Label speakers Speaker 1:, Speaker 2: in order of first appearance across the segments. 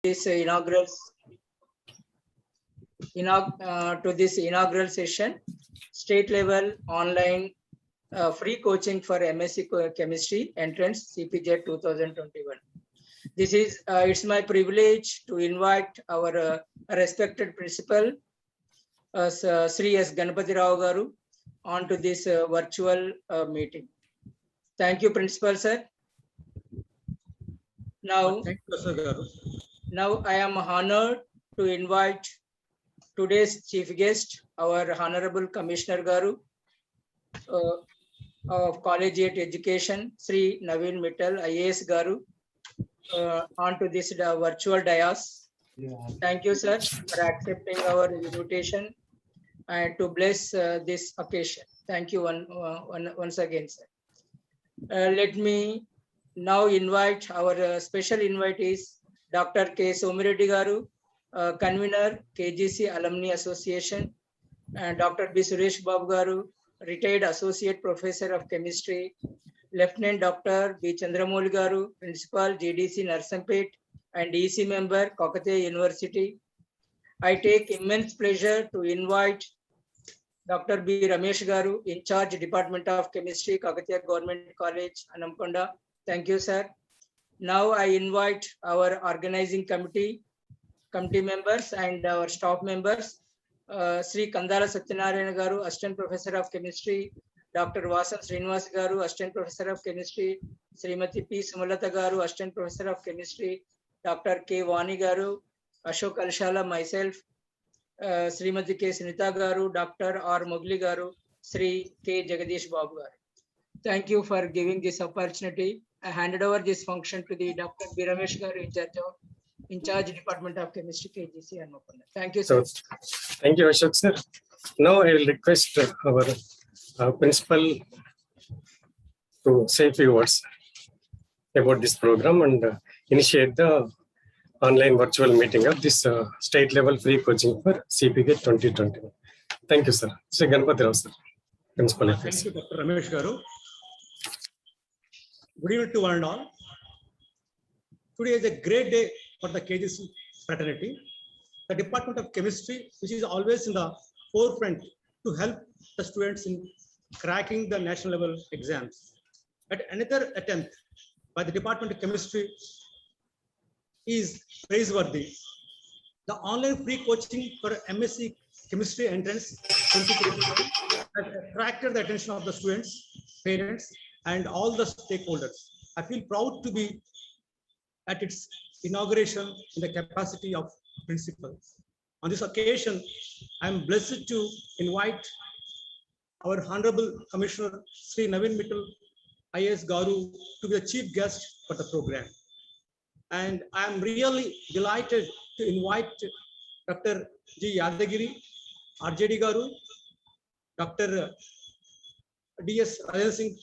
Speaker 1: this inaugural session, state level online free coaching for MSc Chemistry entrance CPJ 2021. This is it's my privilege to invite our respected principal Sri S. Ganapati Rao Garu onto this virtual meeting. Thank you, Principal Sir. Now, now I am honored to invite today's chief guest, our Honorable Commissioner Garu of Collegiate Education, Sri Naveen Mittal, IAS Garu, onto this virtual dais. Thank you, sir, for accepting our invitation and to bless this occasion. Thank you once again, sir. Let me now invite our special invitees, Dr. K. Somireddy Garu, convener, KGC Alumni Association, and Dr. B. Suresh Babu Garu, retired Associate Professor of Chemistry, Lieutenant Dr. B. Chandramouli Garu, Principal, GDC Narsampet, and EC member, Kakatiya University. I take immense pleasure to invite Dr. B. Ramesh Garu, in charge Department of Chemistry, Kakatiya Government College, Anamkonda. Thank you, sir. Now I invite our organizing committee members and our staff members, Sri Kandala Satyanarayana Garu, Assistant Professor of Chemistry, Dr. Vasan Srinivas Garu, Assistant Professor of Chemistry, Srimati P. Sumalata Garu, Assistant Professor of Chemistry, Dr. K. Vani Garu, Ashok Alshala, myself, Srimati K. Sunita Garu, Dr. R. Mugli Garu, Sri K. Jagadish Babu Garu. Thank you for giving this opportunity. I handed over this function to the Dr. B. Ramesh Garu, in charge Department of Chemistry, KGC and Anamkonda. Thank you, sir.
Speaker 2: So, thank you, Ashok sir. Now I will request our principal to say a few words about this program and initiate the online virtual meeting of this state level free coaching for CPK 2021. Thank you, sir. Sri Ganapati Rao, sir. Principal.
Speaker 3: Thank you, Dr. Ramesh Garu. Good evening to one and all. Today is a great day for the KGC fraternity. The Department of Chemistry, which is always in the forefront to help the students in cracking the national level exams. But another attempt by the Department of Chemistry is praiseworthy. The online free coaching for MSc Chemistry entrance 2021 has attracted the attention of the students, parents, and all the stakeholders. I feel proud to be at its inauguration in the capacity of principal. On this occasion, I am blessed to invite our Honorable Commissioner Sri Naveen Mittal, IAS Garu, to be the chief guest for the program. And I am really delighted to invite Dr. G. Yadagiri, RJD Garu, Dr. D.S. Rajan Singh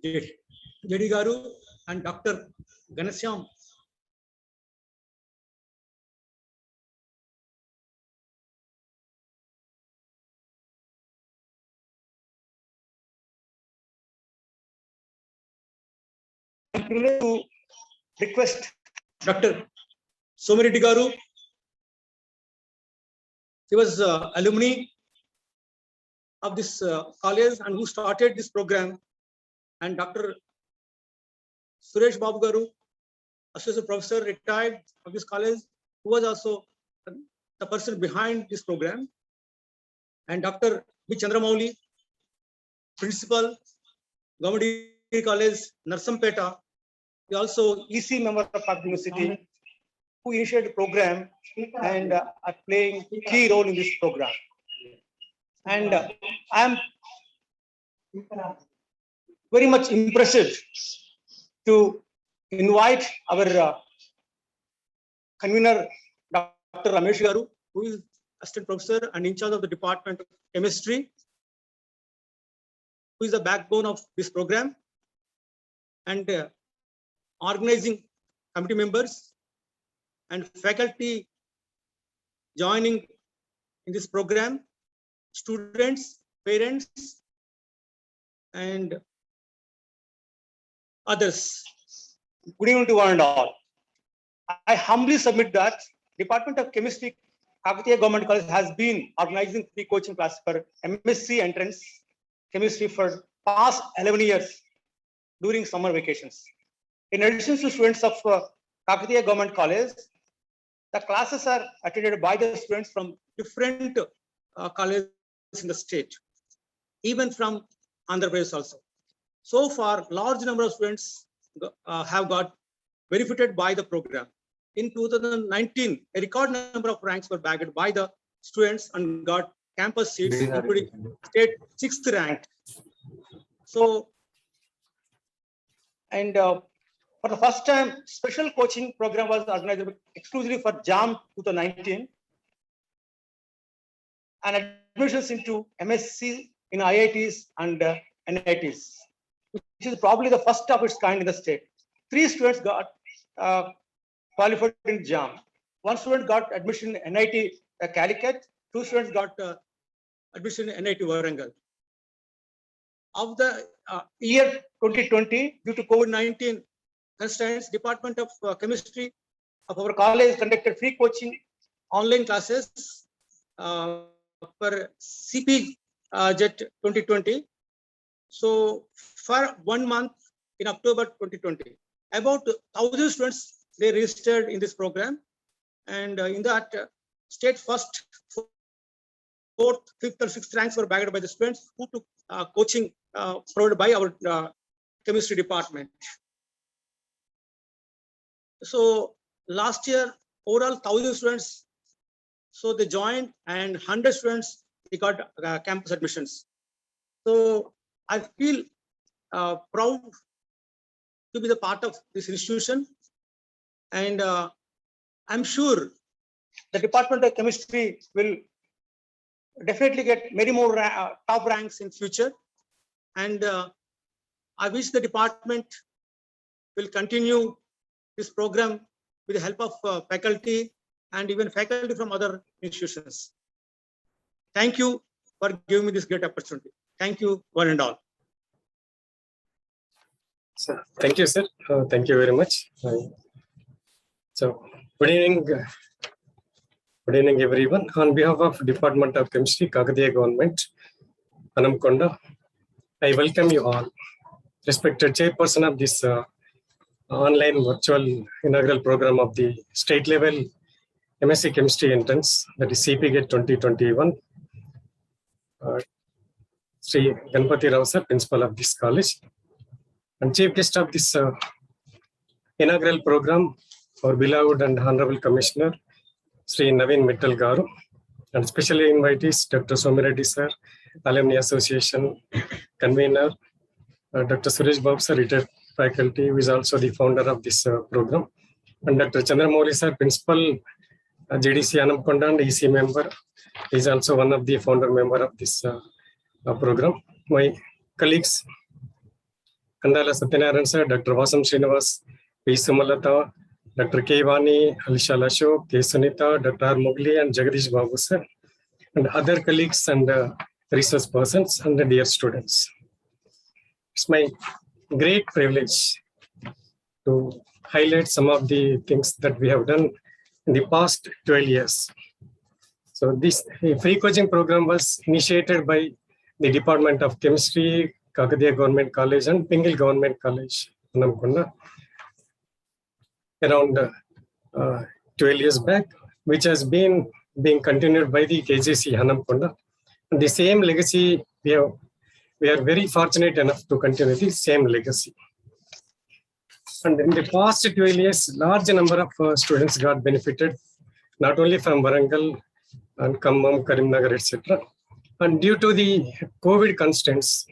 Speaker 3: JD Garu, and Dr. Ganashyam to request Dr. Somireddy Garu. He was alumni of this college and who started this program, and Dr. Suresh Babu Garu, Associate Professor retired of this college, who was also the person behind this program, and Dr. B. Chandramouli, Principal, Government Degree College, Narsampeta, he also EC member of Kakatiya University, who initiated the program and are playing key role in this program. And I am very much impressed to invite our convener, Dr. Ramesh Garu, who is Assistant Professor and in charge of the Department of Chemistry, who is the backbone of this program, and organizing committee members and faculty joining in this program, students, parents, and others. Good evening to one and all. I humbly submit that Department of Chemistry, Kakatiya Government College has been organizing free coaching classes for MSc entrance chemistry for past 11 years during summer vacations. In addition to students of Kakatiya Government College, the classes are attended by the students from different colleges in the state, even from Andhra Pradesh also. So far, large number of students have got benefited by the program. In 2019, a record number of ranks were bagged by the students and got campus seats, including state 6th rank. So, and for the first time, special coaching program was organized exclusively for JAM 2019, and admissions into MSc in IITs and NITs, which is probably the first of its kind in the state. 3 students got qualified in JAM. 1 student got admission in NIT Calicut. 2 students got admission in NIT Warangal. Of the year 2020, due to COVID-19 constraints, Department of Chemistry of our college conducted free coaching online classes for CP JET 2020. So for 1 month in October 2020, about 1,000 students they registered in this program, and in that state first, 4th, 5th, or 6th ranks were bagged by the students who took coaching provided by our chemistry department. So last year, overall 1,000 students, so they joined, and 100 students they got campus admissions. So I feel proud to be the part of this institution, and I'm sure the Department of Chemistry will definitely get many more top ranks in future, and I wish the department will continue this program with the help of faculty and even faculty from other institutions. Thank you for giving me this great opportunity. Thank you, one and all.
Speaker 2: So, thank you, sir. Thank you very much. So, good evening, everyone. On behalf of Department of Chemistry, Kakatiya Government, Anamkonda, I welcome you all. Respected chairperson of this online virtual inaugural program of the state level MSc Chemistry entrance, that is CPGATE 2021. Sri Ganpati Rao sir, principal of this college, and chief guest of this inaugural program, our beloved and honorable commissioner, Sri Naveen Mittal Garu, and specially invitees Dr. Somireddy sir, Alumni Association convener, Dr. Suresh Babu sir, retired faculty, who is also the founder of this program, and Dr. Chandramouli sir, principal JDC Anamkonda and EC member, is also one of the founder member of this program. My colleagues, Kandala Satyanarayan sir, Dr. Vasam Srinivas, P. Sumalata, Dr. K. Vani, Alisha Ashok, K. Sunita, Dr. R. Mugli, and Jagadish Babu sir, and other colleagues and research persons and the dear students. It's my great privilege to highlight some of the things that we have done in the past 12 years. So this free coaching program was initiated by the Department of Chemistry, Kakatiya Government College and Pingal Government College, Anamkonda, around 12 years back, which has been being continued by the KJC Anamkonda. And the same legacy, we are very fortunate enough to continue the same legacy. And in the past 12 years, large number of students got benefited, not only from Warangal and Khammam, Karimnagar, etc. And due to the COVID constraints,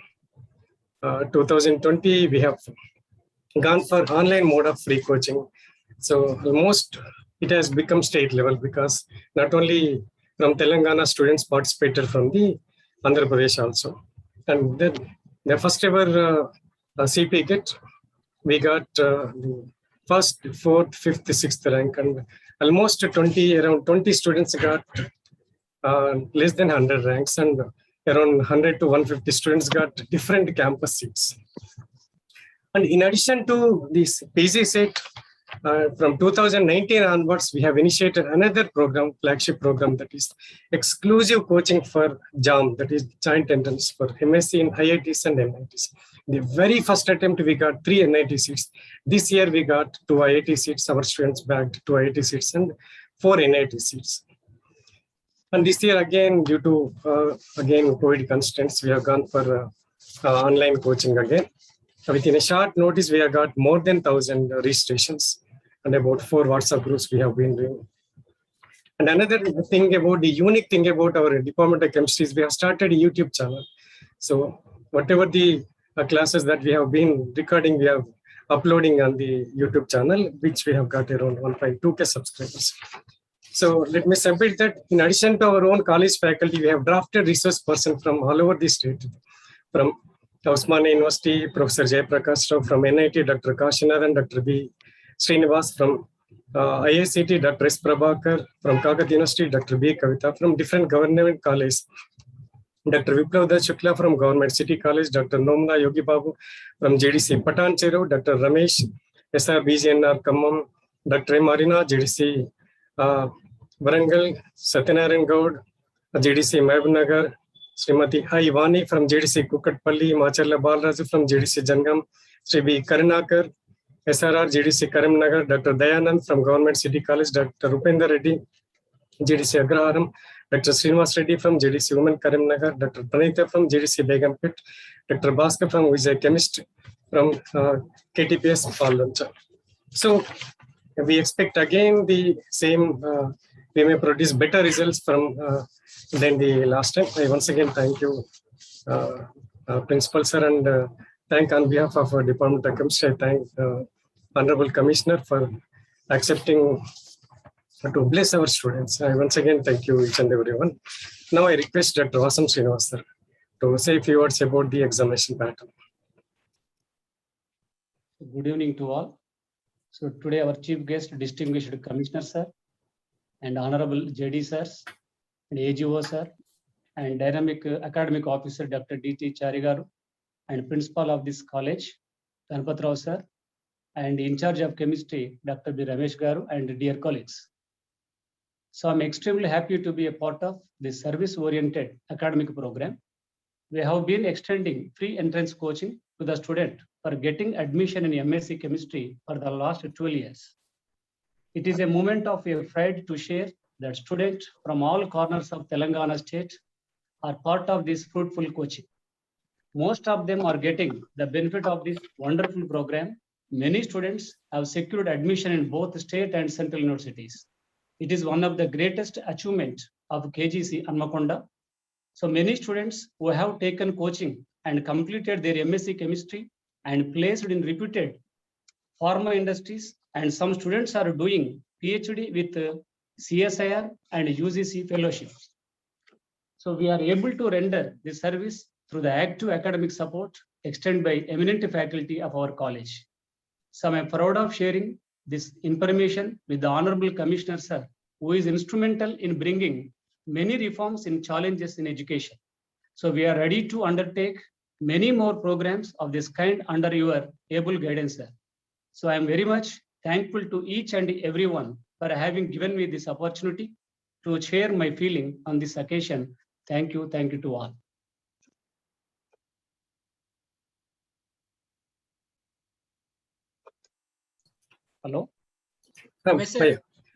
Speaker 2: 2020, we have gone for online mode of free coaching. So almost it has become state level, because not only from Telangana, students participated from the Andhra Pradesh also. And then the first ever CPGATE, we got the first, 4th, 5th, 6th rank, and almost around 20 students got less than 100 ranks, and around 100 to 150 students got different campus seats. And in addition to this PG set, From 2019 onwards, we have initiated another program, flagship program, that is exclusive coaching for JAM, that is joint entrance for MSc in IITs and NITs. The very first attempt, we got 3 NIT seats. This year, we got 2 IIT seats. Our students bagged 2 IIT seats and 4 NIT seats. And this year, again, due to again COVID constraints, we have gone for online coaching again. Within a short notice, we have got more than 1,000 registrations and about 4 WhatsApp groups we have been doing. And another thing about the unique thing about our Department of Chemistry is we have started a YouTube channel. So whatever the classes that we have been recording, we have uploading on the YouTube channel, which we have got around 1.2K subscribers. So let me submit that in addition to our own college faculty, we have drafted resource person from all over the state, from Osmania University, Professor Jayaprakash Rao, from NIT, Dr. Kashinaran, Dr. B. Srinivas, from IICT, Dr. S. Prabhakar, from Kagat University, Dr. B. Kavita, from different government colleges, Dr. Viplav Das Shukla from Government City College, Dr. Nomna Yogi Babu from JDC Patan Cheru, Dr. Ramesh, SR BGNR Kammam, Dr. M. Marina, JDC Varangal, Satyanarayan Gaud, JDC Mahbubnagar, Srimati I. Vani from JDC Kukatpalli, Macharla Balraju from JDC Jangam, Sri B. Karunakar, SRR JDC Karimnagar, Dr. Dayanand from Government City College, Dr. Rupender Reddy, JDC Agraharam, Dr. Srinivas Reddy from JDC Women Karimnagar, Dr. Pranita from JDC Begumpet, Dr. Bhaskar from Vijay Chemist from KTPS Pallancha. So we expect again the same, we may produce better results from than the last time. I once again thank you, Principal Sir, and thank on behalf of our Department of Chemistry, I thank Honorable Commissioner for accepting to bless our students. I once again thank you each and everyone. Now I request Dr. Vasam Srinivas sir to say a few words about the examination pattern.
Speaker 4: Good evening to all. So today our chief guest, distinguished Commissioner sir, and Honorable JD sirs, and AGO sir, and Dynamic Academic Officer Dr. D.T. Charigaru, and Principal of this college, Ganpat Rao sir, and in charge of chemistry, Dr. B. Ramesh Garu, and dear colleagues. So I'm extremely happy to be a part of this service-oriented academic program. We have been extending free entrance coaching to the student for getting admission in MSc Chemistry for the last 12 years. It is a moment of pride to share that students from all corners of Telangana state are part of this fruitful coaching. Most of them are getting the benefit of this wonderful program. Many students have secured admission in both state and central universities. It is one of the greatest achievements of KGC Hanmakonda. So many students who have taken coaching and completed their MSc Chemistry and placed in reputed pharma industries, and some students are doing PhD with CSIR and UGC fellowships. So we are able to render this service through the active academic support extended by eminent faculty of our college. So I am proud of sharing this information with the Honorable Commissioner sir, who is instrumental in bringing many reforms and challenges in education. So we are ready to undertake many more programs of this kind under your able guidance, sir. So I am very much thankful to each and everyone for having given me this opportunity to share my feeling on this occasion. Thank you to all. Hello.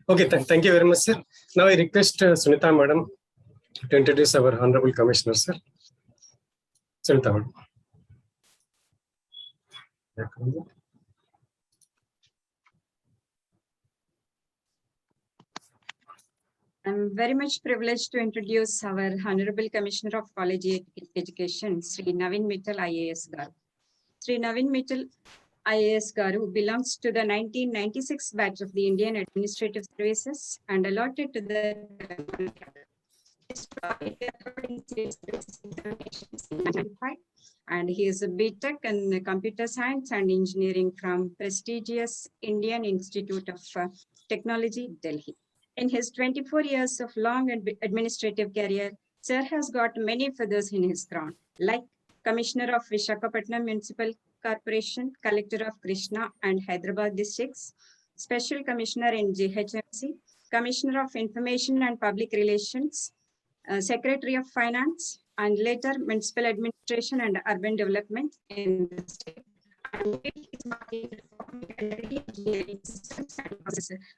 Speaker 2: Okay, thank you very much, sir. Now I request Sunita Madam to introduce our Honorable Commissioner, sir. Sunita Madam.
Speaker 5: I'm very much privileged to introduce our Honorable Commissioner of College Education, Sri Naveen Mittal IAS Garu. Sri Naveen Mittal IAS Garu belongs to the 1996 batch of the Indian Administrative Services and allotted to the and he is a BTech in Computer Science and Engineering from prestigious Indian Institute of Technology, Delhi. In his 24 years of long administrative career, Sir has got many feathers in his crown, like Commissioner of Visakhapatnam Municipal Corporation, Collector of Krishna and Hyderabad districts, Special Commissioner in GHMC, Commissioner of Information and Public Relations, Secretary of Finance, and later Municipal Administration and Urban Development in the state. And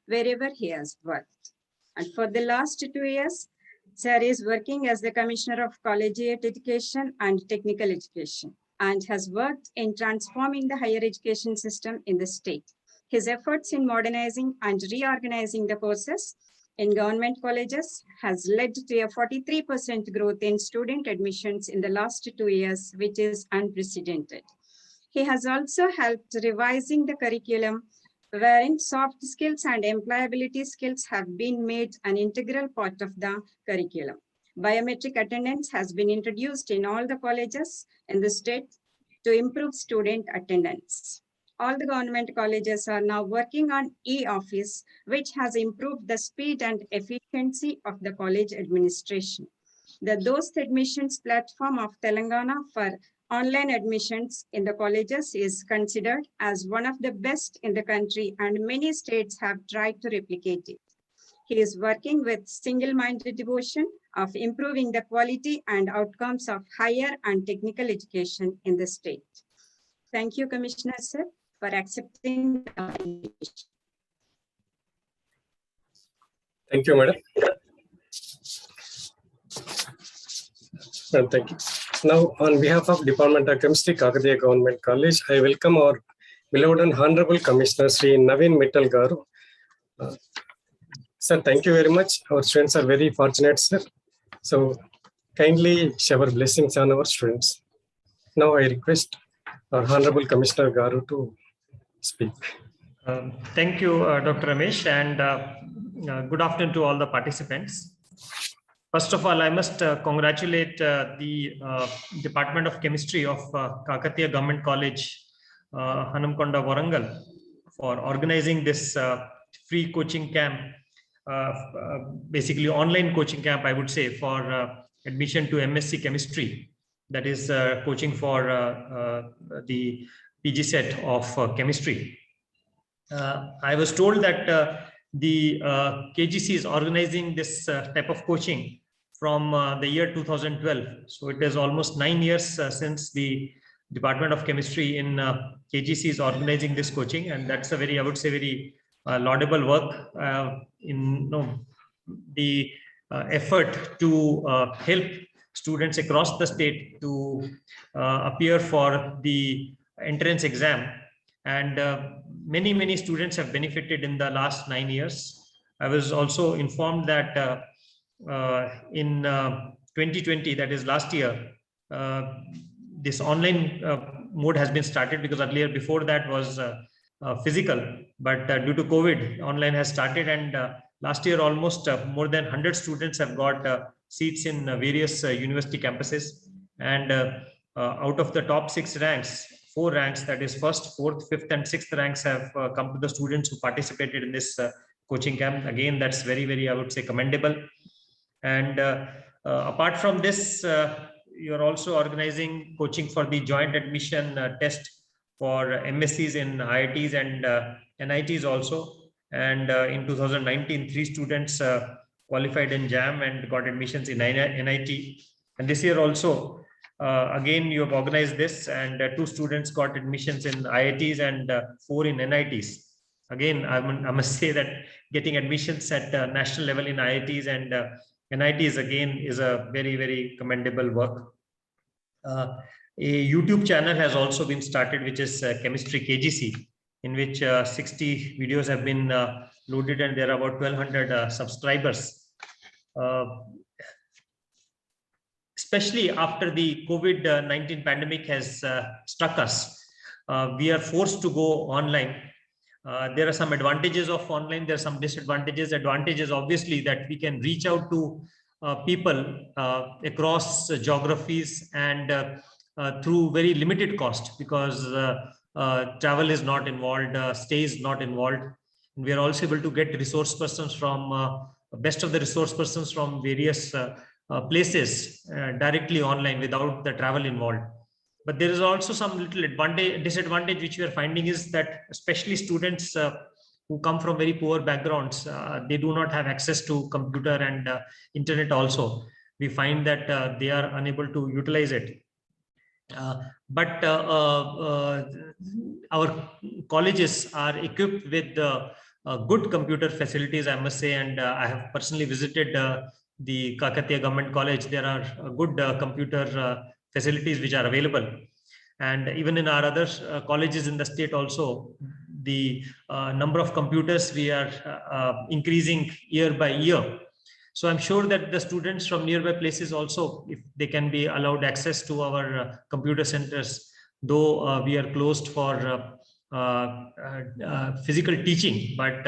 Speaker 5: wherever he has worked. And for the last 2 years, Sir is working as the Commissioner of Collegiate Education and Technical Education and has worked in transforming the higher education system in the state. His efforts in modernizing and reorganizing the courses in government colleges has led to a 43% growth in student admissions in the last 2 years, which is unprecedented. He has also helped revising the curriculum wherein soft skills and employability skills have been made an integral part of the curriculum. Biometric attendance has been introduced in all the colleges in the state to improve student attendance. All the government colleges are now working on e-office, which has improved the speed and efficiency of the college administration. The DOST admissions platform of Telangana for online admissions in the colleges is considered as one of the best in the country, and many states have tried to replicate it. He is working with single-minded devotion of improving the quality and outcomes of higher and technical education in the state. Thank you, Commissioner Sir, for accepting the invitation.
Speaker 2: Thank you, Madam. Thank you. Now, on behalf of Department of Chemistry, Kakatiya Government College, I welcome our beloved and Honorable Commissioner, Sri Naveen Mittal Garu. Sir, thank you very much. Our students are very fortunate, sir. So, kindly shower blessings on our students. Now, I request our Honorable Commissioner Garu to speak.
Speaker 6: Thank you, Dr. Ramesh, and good afternoon to all the participants. First of all, I must congratulate the Department of Chemistry of Kakatiya Government College, Hanamkonda, Warangal, for organizing this free coaching camp, basically online coaching camp, I would say, for admission to MSc Chemistry. That is coaching for the PG set of chemistry. I was told that the KGC is organizing this type of coaching from the year 2012. So it is almost 9 years since the Department of Chemistry in KGC is organizing this coaching, and that's a very, I would say, very laudable work in the effort to help students across the state to appear for the entrance exam. And many students have benefited in the last 9 years. I was also informed that in 2020, that is last year, this online mode has been started, because earlier before that was physical, but due to COVID, online has started, and last year almost more than 100 students have got seats in various university campuses. And out of the top 6 ranks, 4 ranks, that is first, fourth, fifth, and sixth ranks have come to the students who participated in this coaching camp. Again, that's very, I would say, commendable. And apart from this, you're also organizing coaching for the joint admission test for MSCs in IITs and NITs also. And in 2019, 3 students qualified in JAM and got admissions in NIT. And this year also, again, you have organized this, and 2 students got admissions in IITs and 4 in NITs. Again, I must say that getting admissions at national level in IITs and NITs again is a very commendable work. A YouTube channel has also been started, which is Chemistry KGC, in which 60 videos have been loaded, and there are about 1,200 subscribers. Especially after the COVID-19 pandemic has struck us, we are forced to go online. There are some advantages of online, there are some disadvantages. Advantages, obviously, that we can reach out to people across geographies and through very limited cost, because travel is not involved, stay is not involved. And we are also able to get resource persons from best of the resource persons from various places directly online without the travel involved. But there is also some little disadvantage which we are finding, is that especially students who come from very poor backgrounds, they do not have access to computer and internet also. We find that they are unable to utilize it. But our colleges are equipped with good computer facilities, I must say, and I have personally visited the Kakatiya Government College. There are good computer facilities which are available. And even in our other colleges in the state also, the number of computers we are increasing year by year. So I'm sure that the students from nearby places also, if they can be allowed access to our computer centers, though we are closed for physical teaching, but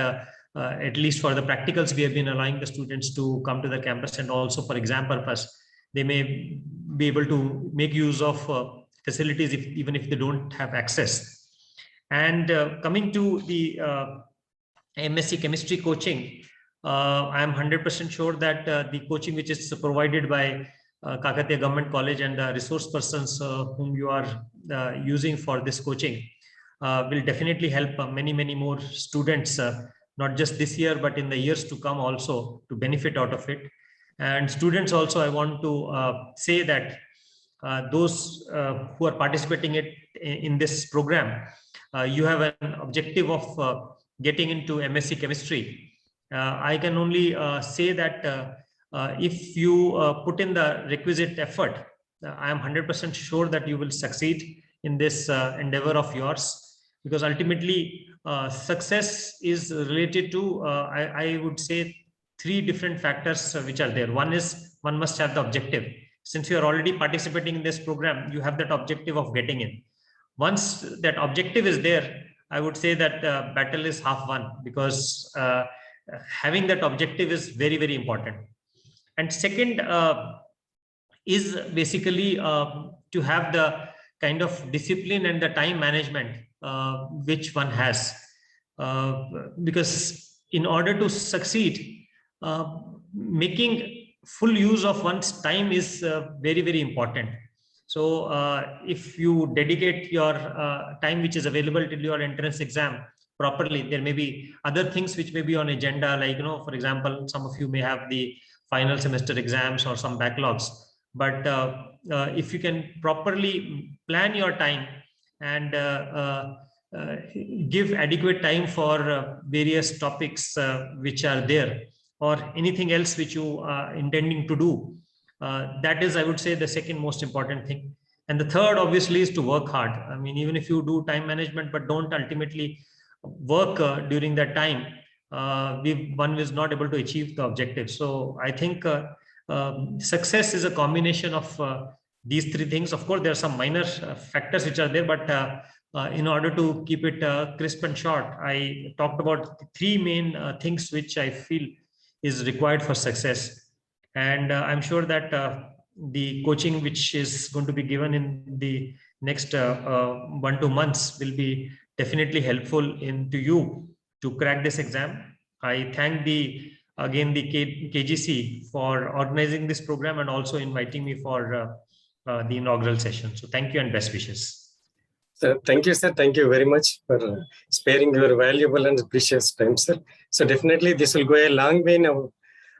Speaker 6: at least for the practicals, we have been allowing the students to come to the campus, and also for exam purpose, they may be able to make use of facilities even if they don't have access. And coming to the MSc chemistry coaching, I am 100% sure that the coaching which is provided by Kakatiya Government College and the resource persons whom you are using for this coaching will definitely help many more students, not just this year, but in the years to come also, to benefit out of it. And students also, I want to say that those who are participating in this program, you have an objective of getting into MSc chemistry. I can only say that if you put in the requisite effort, I am 100% sure that you will succeed in this endeavor of yours, because ultimately success is related to, I would say, 3 different factors which are there. One is, one must have the objective. Since you are already participating in this program, you have that objective of getting in. Once that objective is there, I would say that battle is half won, because having that objective is very important. And second is basically to have the kind of discipline and the time management which one has, because in order to succeed, making full use of one's time is very important. So if you dedicate your time which is available till your entrance exam properly, there may be other things which may be on agenda, like, for example, some of you may have the final semester exams or some backlogs. But if you can properly plan your time and give adequate time for various topics which are there, or anything else which you are intending to do, that is, I would say, the second most important thing. And the third, obviously, is to work hard. I mean, even if you do time management but don't ultimately work during that time, one is not able to achieve the objective. So I think success is a combination of these 3 things. Of course, there are some minor factors which are there, but in order to keep it crisp and short, I talked about 3 main things which I feel is required for success. And I'm sure that the coaching which is going to be given in the next 1-2 months will be definitely helpful to you to crack this exam. I thank again the KGC for organizing this program and also inviting me for the inaugural session. So thank you and best wishes.
Speaker 2: So thank you, sir. Thank you very much for sparing your valuable and precious time, sir. So definitely this will go a long way now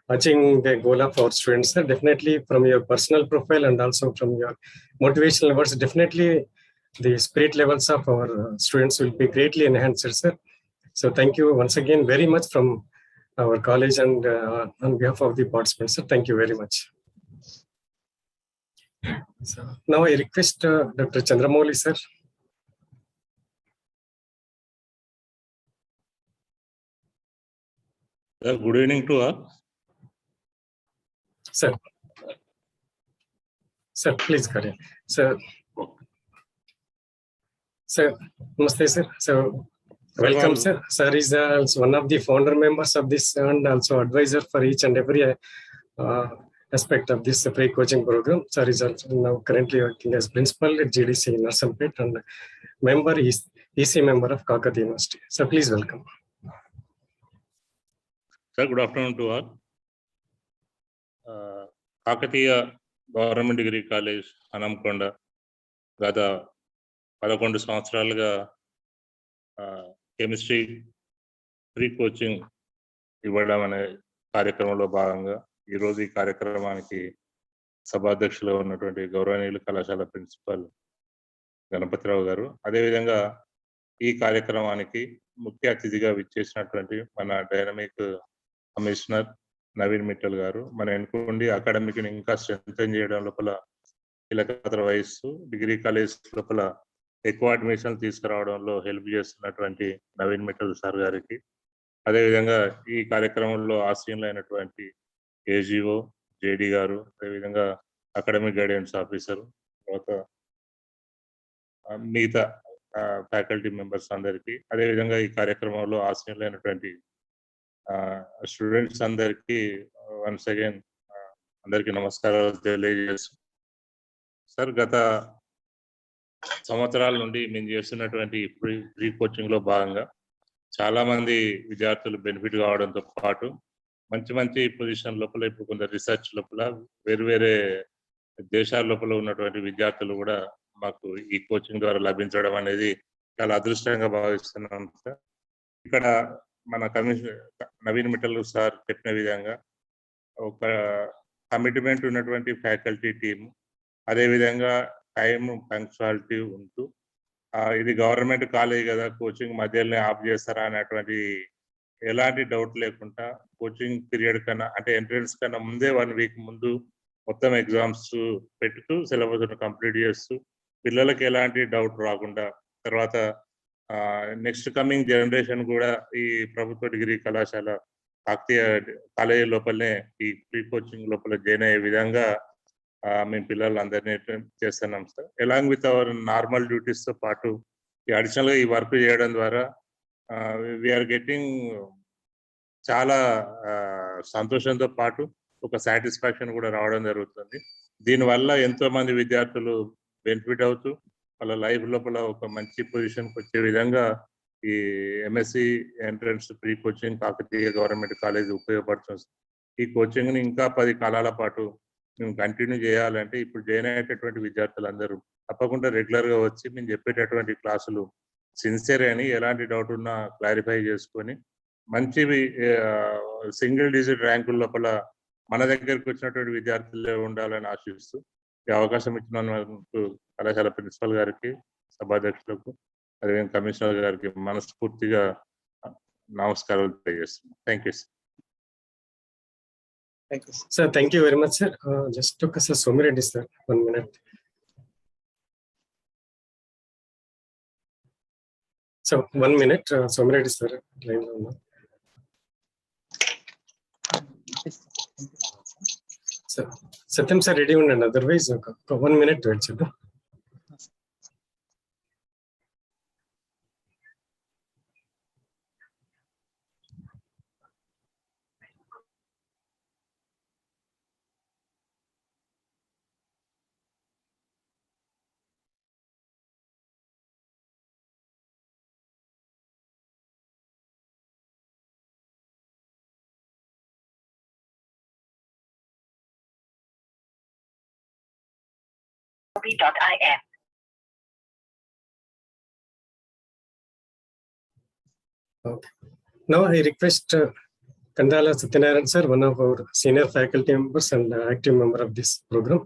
Speaker 2: achieving the goal of our students, sir. Definitely from your personal profile and also from your motivational words, definitely the spirit levels of our students will be greatly enhanced, sir. So thank you once again very much from our college and on behalf of the participants, sir. Thank you very much. So now I request Dr. Chandramouli, sir.
Speaker 7: Good evening to all.
Speaker 2: Sir. Sir, please carry on. Sir. Sir, namaste, sir. So, welcome, sir. Sir is one of the founder members of this and also advisor for each and every aspect of this free coaching program. Sir is also now currently working as principal at GDC in Narsampet and member is EC member of Kakatiya University. So, please welcome.
Speaker 7: Sir, good afternoon to all. Kakatiya Government Degree College, Hanamkonda, గత 11 సంవత్సరాలుగా chemistry free coaching ఇవ్వడం అనే కార్యక్రమంలో భాగంగా ఈరోజు ఈ కార్యక్రమానికి సభాధ్యక్షులుగా ఉన్నటువంటి గౌరవనీయులు కళాశాల ప్రిన్సిపల్ గణపతిరావు గారు, అదేవిధంగా ఈ కార్యక్రమానికి ముఖ్య అతిథిగా విచ్చేసినటువంటి మన డైనమిక్ కమిషనర్ నవీన్ మిట్టల్ గారు, మన ఎన్నుకోండి అకాడమిక్ ఇంకా స్ట్రెంథెన్ చేయడం లోపల కీలక పాత్ర వహిస్తూ డిగ్రీ కాలేజ్ లోపల ఎక్కువ అడ్మిషన్ తీసుకురావడంలో హెల్ప్ చేస్తున్నటువంటి నవీన్ మిట్టల్ సార్ గారికి, అదేవిధంగా ఈ కార్యక్రమంలో ఆసీనులైనటువంటి ఏజీఓ జేడి గారు, అదేవిధంగా అకాడమిక్ గైడెన్స్ ఆఫీసర్, తర్వాత మిగతా ఫ్యాకల్టీ మెంబర్స్ అందరికీ, అదేవిధంగా ఈ కార్యక్రమంలో ఆసీనులైనటువంటి స్టూడెంట్స్ అందరికీ వన్స్ అగైన్ అందరికీ నమస్కారాలు తెలియజేస్తూ, సార్ గత సంవత్సరాల నుండి మేము చేస్తున్నటువంటి ఫ్రీ కోచింగ్ లో భాగంగా చాలా మంది విద్యార్థులు బెనిఫిట్ కావడంతో పాటు మంచి మంచి పొజిషన్ లోపల ఇప్పుడు కొంత రీసెర్చ్ లోపల వేరే దేశాల లోపల ఉన్నటువంటి విద్యార్థులు కూడా మాకు ఈ కోచింగ్ ద్వారా లభించడం అనేది చాలా అదృష్టంగా భావిస్తున్నాం సార్. ఇక్కడ మన నవీన్ మిట్టల్ సార్ చెప్పిన విధంగా ఒక కమిట్మెంట్ ఉన్నటువంటి ఫ్యాకల్టీ టీమ్, అదేవిధంగా టైం పంక్చువాలిటీ ఉంటూ ఇది గవర్నమెంట్ కాలేజ్ కదా కోచింగ్ మధ్యలోనే ఆఫ్ చేస్తారా అనేటువంటి ఎలాంటి డౌట్ లేకుండా కోచింగ్ పీరియడ్ కన్నా అంటే ఎంట్రన్స్ కన్నా ముందే 1 వీక్ ముందు మొత్తం ఎగ్జామ్స్ పెట్టుతూ సిలబస్ కంప్లీట్ చేస్తూ పిల్లలకి ఎలాంటి డౌట్ రాకుండా, తర్వాత నెక్స్ట్ కమింగ్ జనరేషన్ కూడా ఈ ప్రభుత్వ డిగ్రీ కళాశాల కాకతీయ కాలేజీ లోపలనే ఈ ప్రీ కోచింగ్ లోపల జాయిన్ అయ్యే విధంగా మేము పిల్లలందరినీ చేస్తున్నాం sir. Along with our normal duties తో పాటు ఈ అడిషనల్ గా ఈ వర్క్ చేయడం ద్వారా వీఆర్ గెట్టింగ్ చాలా సంతోషంతో పాటు ఒక సాటిస్ఫాక్షన్ కూడా రావడం జరుగుతుంది. దీనివల్ల ఎంతో మంది విద్యార్థులు బెనిఫిట్ అవుతూ వాళ్ళ లైఫ్ లోపల ఒక మంచి పొజిషన్కి వచ్చే విధంగా ఈ MSc entrance pre coaching Kakatiya government college ఉపయోగపడుతుంది. ఈ కోచింగ్ ని ఇంకా 10 కాలాల పాటు మేము కంటిన్యూ చేయాలంటే ఇప్పుడు జాయిన్ అయ్యేటటువంటి విద్యార్థులందరూ తప్పకుండా రెగ్యులర్ గా వచ్చి మేము చెప్పేటటువంటి క్లాసులు సిన్సియర్ అని ఎలాంటి డౌట్ ఉన్నా క్లారిఫై చేసుకొని మంచివి సింగిల్ డిజిట్ ర్యాంకుల లోపల మన దగ్గరికి వచ్చినటువంటి విద్యార్థులే ఉండాలని ఆశిస్తూ ఈ అవకాశం ఇచ్చినందుకు కళాశాల ప్రిన్సిపల్ గారికి, సభాధ్యక్షులకు, అదేవిధంగా కమిషనర్ గారికి మనస్ఫూర్తిగా నమస్కారాలు తెలియజేస్తున్నాను. Thank you sir.
Speaker 2: Sir, thank you very much, sir. Just took us a Somireddy, sir. 1 minute. So 1 minute, Somireddy, sir. Line లో ఉన్నా. Sir, Satyam sir ready ఉండండి. Otherwise, 1 minute wait చేద్దాం.
Speaker 8: .in.
Speaker 2: Okay. Now I request Kandala Satyanarayan sir, one of our senior faculty members and active member of this program,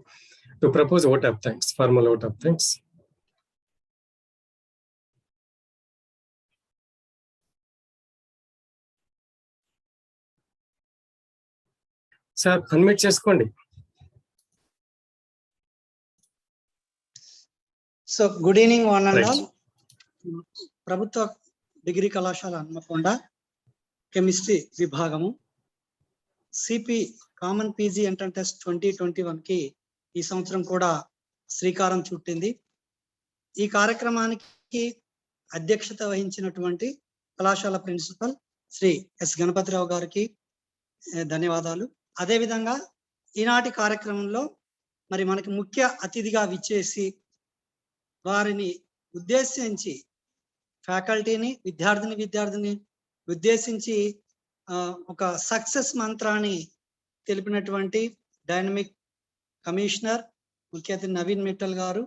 Speaker 2: to propose vote of thanks, formal vote of thanks. Sir, unmute చేసుకోండి.
Speaker 9: So good evening one and
Speaker 2: Right.
Speaker 9: All. ప్రభుత్వ degree కళాశాల Hanamkonda chemistry విభాగము CP common PG entrance test 2021 కి ఈ సంవత్సరం కూడా శ్రీకారం చుట్టింది. ఈ కార్యక్రమానికి అధ్యక్షత వహించినటువంటి కళాశాల ప్రిన్సిపల్ శ్రీ ఎస్ గణపతిరావు గారికి ధన్యవాదాలు. అదేవిధంగా ఈనాటి కార్యక్రమంలో మరి మనకి ముఖ్య అతిథిగా విచ్చేసి వారిని ఉద్దేశించి ఫ్యాకల్టీని విద్యార్థిని ఉద్దేశించి ఒక సక్సెస్ మంత్రాన్ని తెలిపినటువంటి డైనమిక్ కమిషనర్ ముఖ్య అతిథి నవీన్ మిట్టల్ గారు,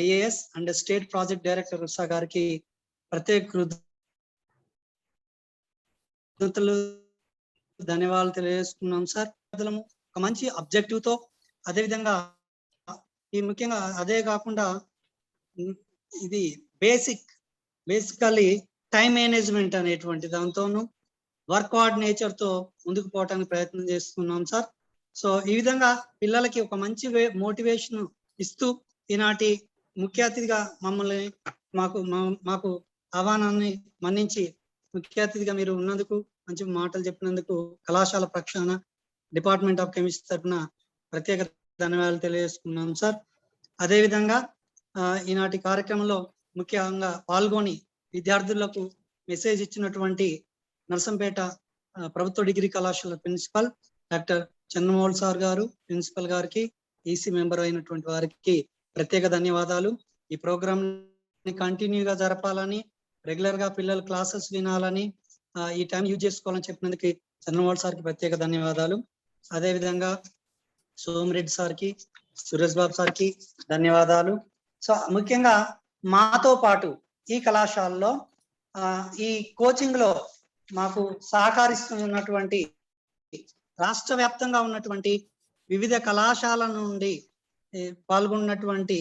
Speaker 9: IAS and state project director Usha గారికి ప్రత్యేక ధన్యవాదాలు తెలియజేస్తున్నాం సార్. ఒక మంచి అబ్జెక్టివ్ తో, అదేవిధంగా ఈ ముఖ్యంగా అదే కాకుండా ఇది బేసికల్లీ టైం మేనేజ్మెంట్ అనేటువంటి దాంతోనూ వర్క్ హార్డ్ నేచర్ తో ముందుకు పోవడానికి ప్రయత్నం చేస్తున్నాం సార్. సో ఈ విధంగా పిల్లలకి ఒక మంచి మోటివేషన్ ఇస్తూ ఈనాటి ముఖ్య అతిథిగా మమ్మల్ని మాకు ఆహ్వానాన్ని మన్నించి ముఖ్య అతిథిగా మీరు ఉన్నందుకు, మంచి మాటలు చెప్పినందుకు కళాశాల ప్రక్షాళన డిపార్ట్మెంట్ ఆఫ్ కెమిస్ట్రీ తరఫున ప్రత్యేక ధన్యవాదాలు తెలియజేసుకున్నాం సార్. అదేవిధంగా ఈనాటి కార్యక్రమంలో ముఖ్యంగా పాల్గొని విద్యార్థులకు మెసేజ్ ఇచ్చినటువంటి నర్సంపేట ప్రభుత్వ డిగ్రీ కళాశాల ప్రిన్సిపల్ డాక్టర్ చంద్రమౌళి సార్ గారు, ప్రిన్సిపల్ గారికి, ఈసీ మెంబర్ అయినటువంటి వారికి ప్రత్యేక ధన్యవాదాలు. ఈ ప్రోగ్రామ్ ని కంటిన్యూగా జరపాలని, రెగ్యులర్ గా పిల్లలు క్లాసెస్ వినాలని, ఈ టైం యూజ్ చేసుకోవాలని చెప్పినందుకు చంద్రమౌళి సార్కి ప్రత్యేక ధన్యవాదాలు. అదేవిధంగా సోమిరెడ్డి సార్కి, సురేష్ బాబు సార్కి ధన్యవాదాలు. సో ముఖ్యంగా మాతో పాటు ఈ కళాశాలలో ఈ కోచింగ్ లో మాకు సహకరిస్తున్నటువంటి రాష్ట్ర వ్యాప్తంగా ఉన్నటువంటి వివిధ కళాశాల నుండి పాల్గొన్నటువంటి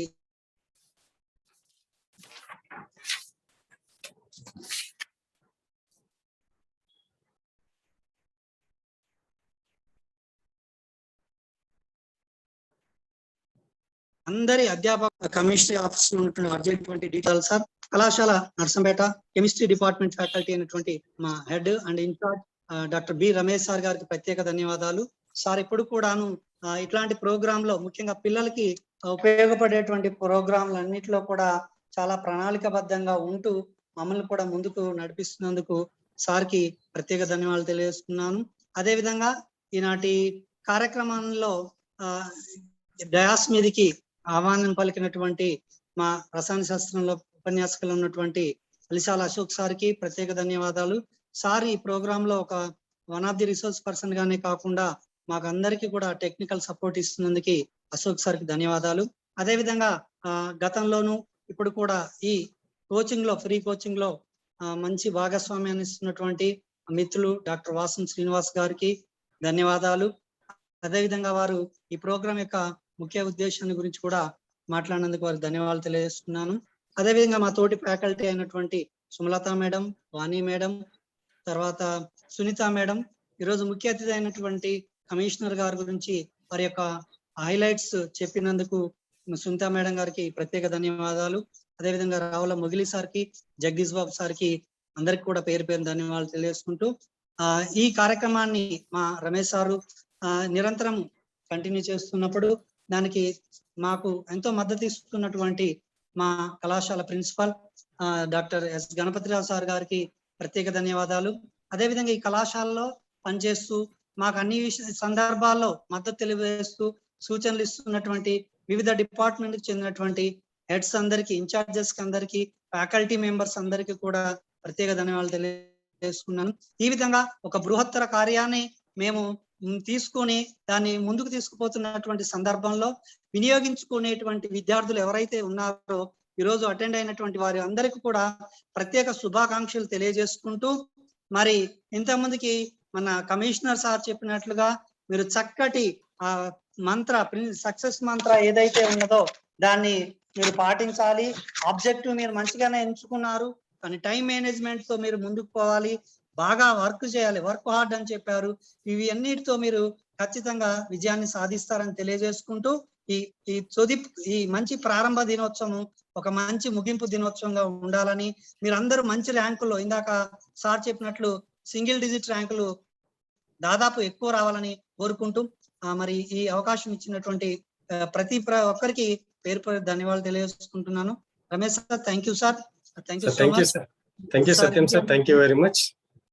Speaker 9: అందరి అధ్యాపక కెమిస్ట్రీ ఆఫీస్ లో ఉన్నటువంటి డీటెయిల్స్ సార్. కళాశాల నర్సంపేట కెమిస్ట్రీ డిపార్ట్మెంట్ ఫ్యాకల్టీ అయినటువంటి మా head and in-charge doctor B Ramesh sir గారికి ప్రత్యేక ధన్యవాదాలు సార్. ఇప్పుడు కూడాను ఇట్లాంటి ప్రోగ్రామ్ లో ముఖ్యంగా పిల్లలకి ఉపయోగపడేటువంటి ప్రోగ్రాంలు అన్నిటిలో కూడా చాలా ప్రణాళికబద్ధంగా ఉంటూ మమ్మల్ని కూడా ముందుకు నడిపిస్తున్నందుకు సార్కి ప్రత్యేక ధన్యవాదాలు తెలియజేస్తున్నాను. అదేవిధంగా ఈనాటి కార్యక్రమంలో డయాస్ మీదికి ఆహ్వానం పలికినటువంటి మా రసాయన శాస్త్రంలో ఉపన్యాసకులు ఉన్నటువంటి అలిశాల అశోక్ సార్కి ప్రత్యేక ధన్యవాదాలు సార్. ఈ ప్రోగ్రామ్ లో ఒక one of the resource person గానే కాకుండా మాకు అందరికీ కూడా టెక్నికల్ సపోర్ట్ ఇస్తున్నందుకు అశోక్ సార్కి ధన్యవాదాలు. అదేవిధంగా గతంలోనూ ఇప్పుడు కూడా ఈ కోచింగ్ లో, ఫ్రీ కోచింగ్ లో మంచి భాగస్వామ్యాన్ని ఇస్తున్నటువంటి మిత్రులు డాక్టర్ వాసం శ్రీనివాస్ గారికి ధన్యవాదాలు. అదేవిధంగా వారు ఈ ప్రోగ్రాం యొక్క ముఖ్య ఉద్దేశాన్ని గురించి కూడా మాట్లాడినందుకు వారికి ధన్యవాదాలు తెలియజేస్తున్నాను. అదేవిధంగా మా తోటి ఫ్యాకల్టీ అయినటువంటి సుమలత మేడం, వాణి మేడం, తర్వాత సునీత మేడం, ఈరోజు ముఖ్య అతిథి అయినటువంటి కమిషనర్ గారి గురించి వారి యొక్క హైలైట్స్ చెప్పినందుకు సునీత మేడం గారికి ప్రత్యేక ధన్యవాదాలు. అదేవిధంగా రావుల మొగిలి సార్కి, జగదీష్ బాబు సార్కి అందరికి కూడా పేరు పేరు ధన్యవాదాలు తెలియజేసుకుంటూ ఈ కార్యక్రమాన్ని మా రమేష్ సారు నిరంతరం కంటిన్యూ చేస్తున్నప్పుడు దానికి మాకు ఎంతో మద్దతు ఇస్తున్నటువంటి మా కళాశాల principal doctor S Ganapathirao sir గారికి ప్రత్యేక ధన్యవాదాలు. అదేవిధంగా ఈ కళాశాలలో పనిచేస్తూ మాకు అన్ని సందర్భాల్లో మద్దతు తెలియజేస్తూ సూచనలు ఇస్తున్నటువంటి వివిధ డిపార్ట్మెంట్ కి చెందినటువంటి హెడ్స్ అందరికి, ఇన్ఛార్జెస్ అందరికి, ఫ్యాకల్టీ మెంబర్స్ అందరికి కూడా ప్రత్యేక ధన్యవాదాలు తెలియజేసుకున్నాను. ఈ విధంగా ఒక బృహత్తర కార్యాన్ని మేము తీసుకొని దాన్ని ముందుకు తీసుకుపోతున్నటువంటి సందర్భంలో వినియోగించుకునేటువంటి విద్యార్థులు ఎవరైతే ఉన్నారో ఈరోజు అటెండ్ అయినటువంటి వారి అందరికీ కూడా ప్రత్యేక శుభాకాంక్షలు తెలియజేసుకుంటూ, మరి ఇంతకుముందుకి మన కమిషనర్ సార్ చెప్పినట్లుగా మీరు చక్కటి సక్సెస్ మంత్ర ఏదైతే ఉన్నదో దాన్ని మీరు పాటించాలి. ఆబ్జెక్టివ్ మీరు మంచిగానే ఎంచుకున్నారు, కానీ టైం మేనేజ్మెంట్ తో మీరు ముందుకు పోవాలి, బాగా వర్క్ చేయాలి, వర్క్ హార్డ్ అని చెప్పారు. ఇవి అన్నిటితో మీరు ఖచ్చితంగా విజయాన్ని సాధిస్తారని తెలియజేసుకుంటూ ఈ మంచి ప్రారంభ దినోత్సవం ఒక మంచి ముగింపు దినోత్సవంగా ఉండాలని, మీరందరూ మంచి ర్యాంకుల్లో, ఇందాక సార్ చెప్పినట్లు సింగిల్ డిజిట్ ర్యాంకులు దాదాపు ఎక్కువ రావాలని కోరుకుంటూ మరి ఈ అవకాశం ఇచ్చినటువంటి ప్రతి ఒక్కరికి పేరు పేరు ధన్యవాదాలు తెలియజేసుకుంటున్నాను. Ramesh sir, thank you sir.
Speaker 2: Thank you sir. Thank you Satyam sir. Thank you very much.